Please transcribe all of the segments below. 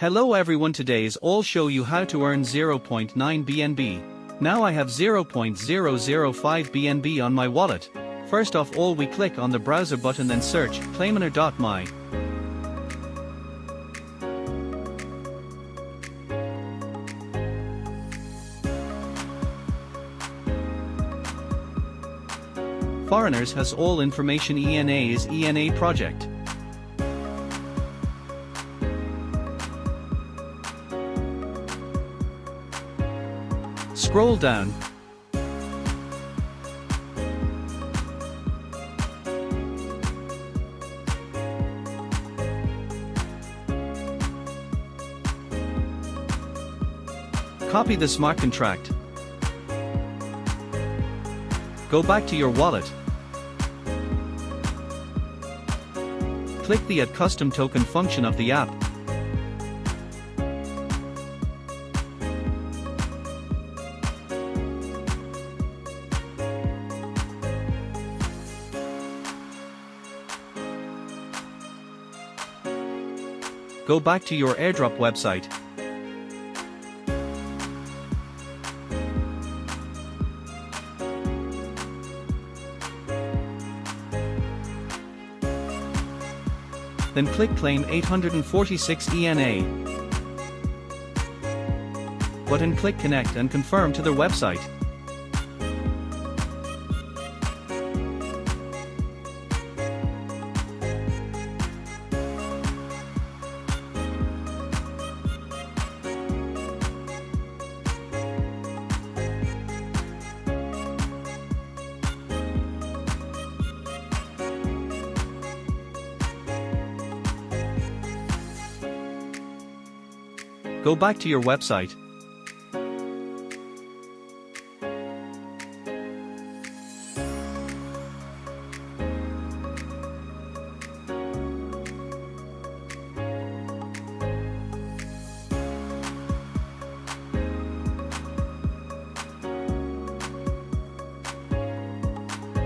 Hello everyone, today's I'll show you how to earn 0.9 BNB. Now I have 0.005 BNB on my wallet. First off, all we click on the browser button, then search claiminer.my. Foreigners has all information. ENA is ENA project. Scroll down. Copy the smart contract. Go back to your wallet. Click the Add Custom Token function of the app. Go back to your airdrop website. Then click Claim 846 ENA. Button, click Connect and confirm to their website. Go back to your website.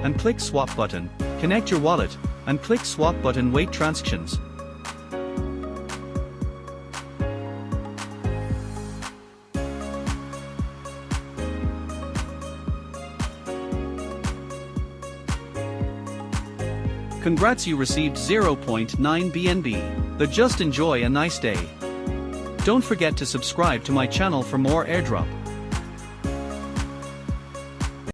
And click Swap button. Connect your wallet, and click Swap button. Wait transactions. Congrats, you received 0.9 BNB. Just enjoy a nice day. Don't forget to subscribe to my channel for more airdrop.